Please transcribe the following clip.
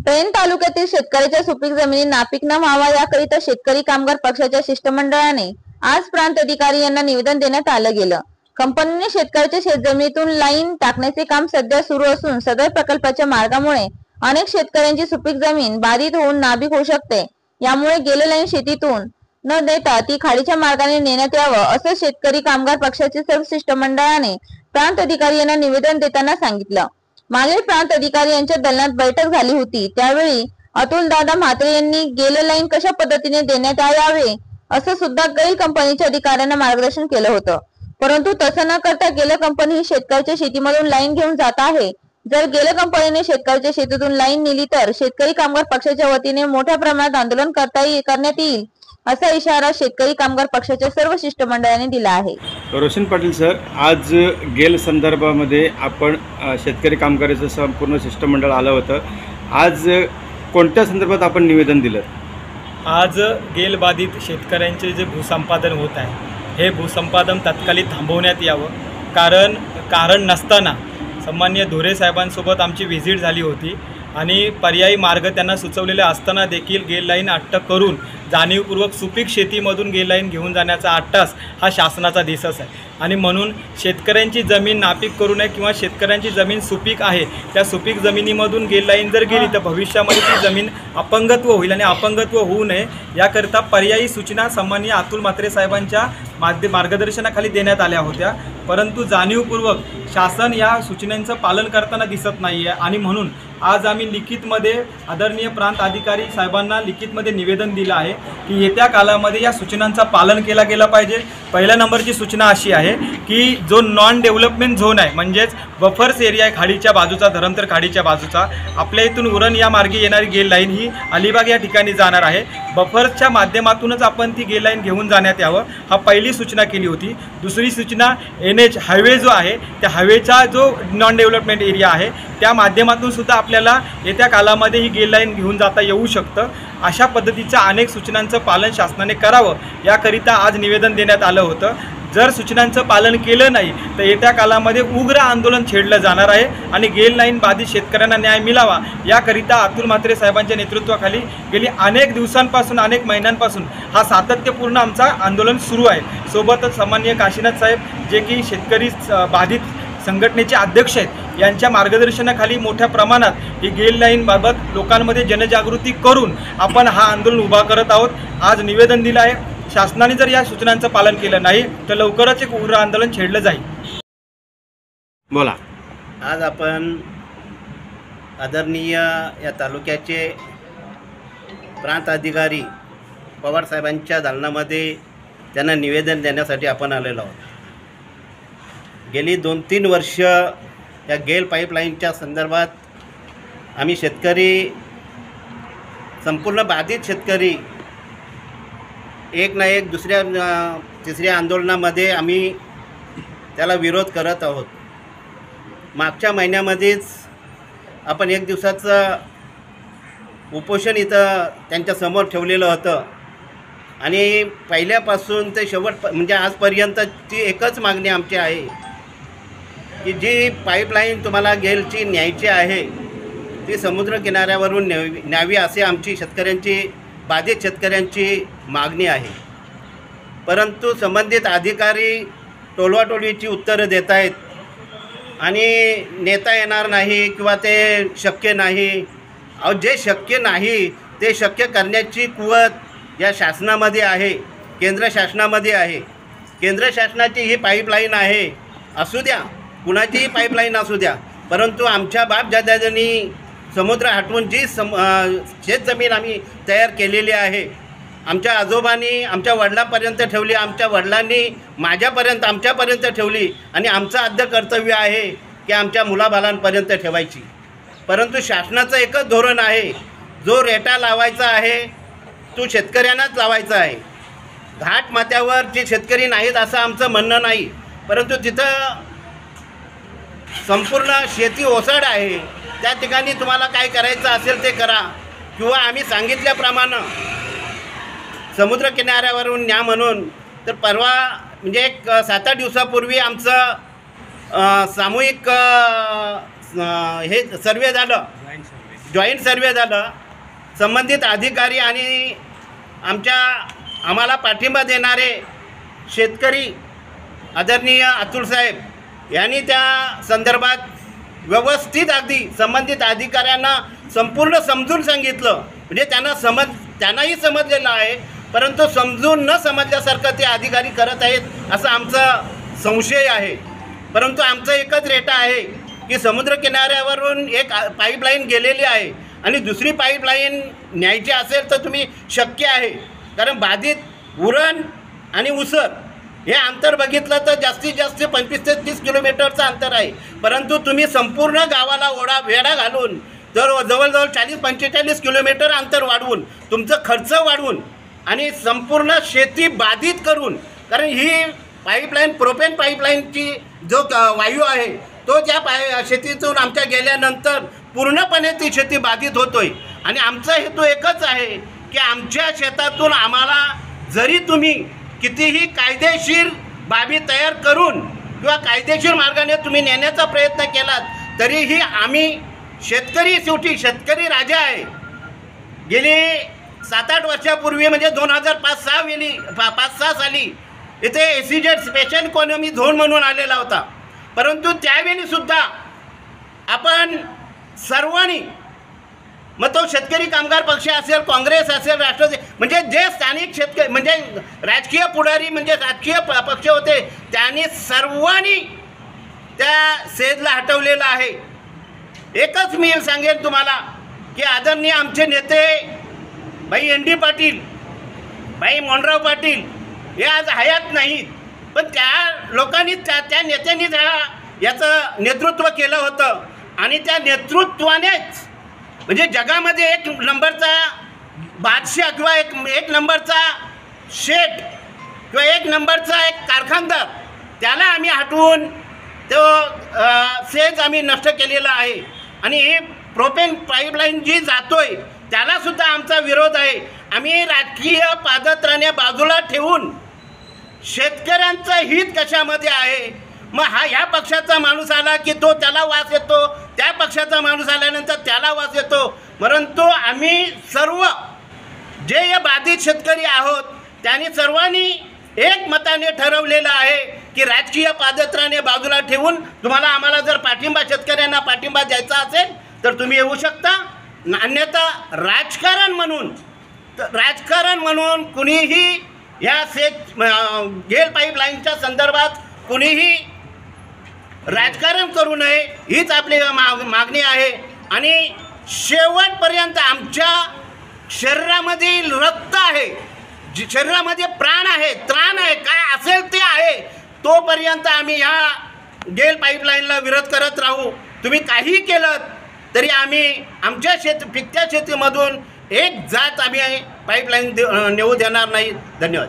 पेण तालुक्यातील शेतकऱ्याच्या सुपीक जमिनी नापीक न व्हावा याकरिता शेतकरी कामगार पक्षाच्या शिष्टमंडळाने आज प्रांत अधिकारी यांना निवेदन देण्यात आलं गेलं। कंपनीने शेतकऱ्याच्या शेतजमिनीतून लाईन टाकण्याचे काम सध्या सुरू असून सदर प्रकल्पाच्या मार्गामुळे अनेक शेतकऱ्यांची सुपीक जमीन बाधित होऊन नापीक होऊ शकते। यामुळे गेले लाईन शेतीतून न देता ती खाडीच्या मार्गाने नेण्यात यावं असं शेतकरी कामगार पक्षाचे सर्व शिष्टमंडळाने प्रांत अधिकारी यांना निवेदन देताना सांगितलं। मागील प्रांत अधिकारी यांच्या दलनात बैठक झाली होती, त्यावेळी अतुल दादा म्हात्रे यांनी गेले लाईन कशा पद्धतीने देण्यात यावे असं सुद्धा गैल कंपनीच्या अधिकाऱ्यांना मार्गदर्शन केलं होतं। परंतु तसं न करता गेल कंपनी ही शेतकऱ्याच्या शेतीमधून लाईन घेऊन जात आहे। जर गेल कंपनीने शेतकऱ्याच्या शेतीतून लाईन नेली तर शेतकरी कामगार पक्षाच्या वतीने मोठ्या प्रमाणात आंदोलन करण्यात येईल असा इशारा शेतकरी कामगार पक्षाच्या सर्व शिष्टमंडळाने दिला आहे। रोशन पाटील सर, आज गेल संदर्भामध्ये आपण शेतकरी कामगाराचं संपूर्ण शिष्टमंडळ आलं होतं। आज कोणत्या संदर्भात आपण निवेदन दिलं? आज गेल बाधित शेतकऱ्यांचे जे भूसंपादन होत आहे हे भूसंपादन तात्कालिक थांबवण्यात यावं। कारण नसताना सन्माननीय धोरे साहेबांसोबत आमची व्हिजिट झाली होती आणि पर्यायी मार्ग त्यांना सुचवलेले असताना देखील गेल लाईन अटक करून जाणीवपूर्वक सुपीक शेतीमधून गेल लाईन घेऊन जाण्याचा अट्टास हा शासनाचा दिसस आहे आणि म्हणून शेतकऱ्यांची जमीन नापीक करू नये किंवा शेतकऱ्यांची जमीन सुपीक आहे त्या सुपीक जमिनीमधून गेल लाईन जर गेली तर भविष्यामध्ये ती जमीन अपंगत्व होईल आणि अपंगत्व होऊ नये याकरिता पर्यायी सूचना सन्माननीय अतुल म्हात्रे साहेबांच्या मार्गदर्शनाखाली देण्यात आल्या होत्या। परंतु जाणीवपूर्वक शासन या सूचनांचं पालन करताना दिसत नाही आहे आणि म्हणून आज आम्ही लिखितमध्ये आदरणीय प्रांत अधिकारी साहेबांना लिखितमध्ये निवेदन दिलं आहे की येत्या काळामध्ये या सूचनांचं पालन केलं गेलं पाहिजे। पहिल्या नंबरची सूचना अशी आहे की जो नॉन डेव्हलपमेंट झोन आहे म्हणजेच बफर्स एरिया आहे खाडीच्या बाजूचा, धरमतर खाडीच्या बाजूचा, आपल्या इथून उरण या मार्गे येणारी गेल लाईन ही अलिबाग या ठिकाणी जाणार आहे। बफर्सच्या माध्यमातूनच आपण ती गेल लाईन घेऊन जाण्यात यावं हा पहिली सूचना केली होती। दुसरी सूचना NH हायवे जो आहे त्या हायवेचा जो नॉन डेव्हलपमेंट एरिया आहे त्या माध्यमातून सुद्धा आपल्याला येत्या काळामध्ये ही गेल लाईन घेऊन जाता येऊ शकतं। अशा पद्धतीच्या अनेक सूचनांचं पालन शासनाने करावं याकरिता आज निवेदन देण्यात आलं होतं। जर सूचनांचं पालन केलं नाही तर येत्या काळामध्ये उग्र आंदोलन छेडलं जाणार आहे आणि गेल लाईन बाधित शेतकऱ्यांना न्याय मिळावा याकरिता अतुल म्हात्रे साहेबांच्या नेतृत्वाखाली गेली अनेक दिवसांपासून अनेक महिन्यांपासून हा सातत्यपूर्ण आमचा आंदोलन सुरू आहे। सोबतच सन्माननीय काशीनाथ साहेब जे की शेतकरी बाधित संघटनेचे अध्यक्ष आहेत यांच्या मार्गदर्शनाखाली मोठ्या प्रमाणात ही गेल लाईनबाबत लोकांमध्ये जनजागृती करून आपण हा आंदोलन उभा करत आहोत। आज निवेदन दिलं आहे, शासनाने जर या सूचनांचं पालन केलं नाही तर लवकरच एक उग्र आंदोलन छेडलं जाईल। बोला। आज आपण आदरणीय या तालुक्याचे प्रांत अधिकारी पवार साहेबांच्या दालनामध्ये त्यांना निवेदन देण्यासाठी आपण आलेलो आहोत। गेली 2-3 वर्ष या गेल पाईपलाईनच्या संदर्भात आम्ही शेतकरी, संपूर्ण बाधित शेतकरी एक ना एक दुसऱ्या तिसऱ्या आंदोलनामध्ये आम्ही त्याला विरोध करत आहोत। मागच्या महिन्यामध्येच आपण 1 दिवसाचं उपोषण इथं त्यांच्यासमोर ठेवलेलं होतं आणि पहिल्यापासून ते शेवट म्हणजे आजपर्यंतची एकच मागणी आमची आहे की जी पाईपलाईन तुम्हाला गेलची न्यायची आहे ती समुद्र किनाऱ्यावरून न्यावी असे आमची शेतकऱ्यांची, बाधित शेतकऱ्यांची मागणी आहे। परंतु संबंधित अधिकारी टोलवाटोलवीची उत्तरं देत आहेत आणि नेता येणार नाही किंवा ते शक्य नाही। अहो, जे शक्य नाही ते शक्य करण्याची कुवत या शासनामध्ये आहे, केंद्र शासनामध्ये आहे। केंद्र शासनाची ही पाईपलाईन आहे, असू द्या, कुणाचीही पाईपलाईन असू द्या, परंतु आमच्या बापदादांनी समुद्र हटवून जी शेतजमीन आम्ही तयार केलेली आहे, आमच्या आजोबांनी आमच्या वडिलांपर्यंत ठेवली, आमच्या वडिलांनी आमच्यापर्यंत ठेवली आणि आमचं आद्य कर्तव्य आहे की आमच्या मुलाबालांपर्यंत ठेवायची। परंतु शासनाचं एकच धोरण आहे, जो रेटा लावायचा आहे तो शेतकऱ्यांनाच लावायचा आहे। घाट माथ्यावर जे शेतकरी नाहीत असं आमचं म्हणणं नाही, परंतु तिथं संपूर्ण शेती ओसाड आहे, त्या ठिकाणी तुम्हाला काय करायचं असेल ते करा किंवा आम्ही सांगितल्याप्रमाणे समुद्र किनाऱ्यावरून न्या म्हणून। तर परवा म्हणजे एक 7-8 दिवसापूर्वी आमचं सामूहिक हे सर्वे झालं, जॉईंट सर्वे झालं. संबंधित अधिकारी आणि आम्हाला पाठिंबा देणारे शेतकरी आदरणीय अतुल साहेब यांनी त्या संदर्भात व्यवस्थित अगदी संबंधित अधिकाऱ्यांना संपूर्ण समजून सांगितलं. म्हणजे त्यांनाही समजलेलं आहे, परंतु समजून न समजल्यासारखं ते अधिकारी करत आहेत असा आमचा संशय आहे. परंतु आमचं एकच रेटा आहे की समुद्रकिनाऱ्यावरून एक पाईपलाईन गेलेली आहे आणि दुसरी पाईपलाईन न्यायची असेल तर तुम्ही शक्य आहे. कारण बाधित उरण आणि उसर हे अंतर बघितलं तर जास्तीत जास्त 25 ते 30 किलोमीटरचं अंतर आहे. परंतु तुम्ही संपूर्ण गावाला वेढा घालून तर जवळजवळ 40-45 किलोमीटर अंतर वाढवून तुमचं खर्च वाढवून आणि संपूर्ण शेती बाधित करून, कारण ही पाईपलाईन प्रोपेन पाईपलाईनची जो वायू आहे तो त्या शेतीतून आमच्या गेल्यानंतर पूर्णपणे ती शेती बाधित होतोय. आणि आमचा हेतू एकच आहे की आमच्या शेतातून आम्हाला जरी तुम्ही कितीही कायदेशीर बाबी तयार करून किंवा कायदेशीर मार्गाने तुम्ही नेण्याचा प्रयत्न केलात तरीही आम्ही शेतकरी, शेवटी शेतकरी राजा आहे. गेली 7-8 वर्षापूर्वी म्हणजे 2005-6 साली इथे SEZ स्पेशल इकॉनॉमी झोन म्हणून आलेला होता. परंतु त्यावेळीसुद्धा आपण सर्वांनी, मग तो शेतकरी कामगार पक्ष असेल, काँग्रेस असेल, राष्ट्रवादी, म्हणजे जे स्थानिक शेतकरी म्हणजे राजकीय पुढारी म्हणजे राजकीय पक्ष होते त्यांनी सर्वांनी त्या सेजला हटवलेलं आहे. एकच मी सांगेन तुम्हाला की आदरणीय आमचे नेते भाई ND पाटील, भाई मोहनराव पाटील हे आज हयात नाहीत, पण त्या लोकांनी त्या नेत्यांनी याचं नेतृत्व केलं होतं आणि त्या नेतृत्वानेच म्हणजे जगामध्ये एक नंबरचा बादशाह किंवा एक नंबरचा शेठ किंवा एक नंबरचा एक कारखानदार त्याला आम्ही हटवून तो सेज आम्ही नष्ट केलेला आहे. आणि ही प्रोपेन पाईपलाईन जी जातोय त्यालासुद्धा आमचा विरोध आहे. आम्ही राजकीय पादत्राणे बाजूला ठेवून शेतकऱ्यांचं हित कशामध्ये आहे. मग ह्या पक्षाचा माणूस आला की तो त्याला वास येतो, त्या पक्षाचा माणूस आल्यानंतर त्याला वास येतो. परंतु आम्ही सर्व जे बाधित शेतकरी आहोत त्यांनी सर्वांनी एक मताने ठरवलेलं आहे की राजकीय पादत्राणे बाजूला ठेवून आम्हाला जर शेतकऱ्यांना पाठिंबा द्यायचा असेल तर तुम्ही येऊ शकता. अन्यथा राजकारण म्हणून कुणीही या गेल पाईपलाईनच्या संदर्भात कुणीही राजकारण करू नये हीच आपली मागणी आहे. आणि शेवटपर्यंत आमच्या शरीरामध्ये रक्त आहे, शरीरामध्ये प्राण आहे, त्राण आहे, काय असेल ते आहे, तोपर्यंत आम्ही ह्या गेल पाईपलाईनला विरोध करत राहू. तुम्ही काही केलं तरी आम्ही आमच्या पिकत्या शेतीमधून एक जात आम्ही पाईपलाईन नेऊ देणार नाही. धन्यवाद.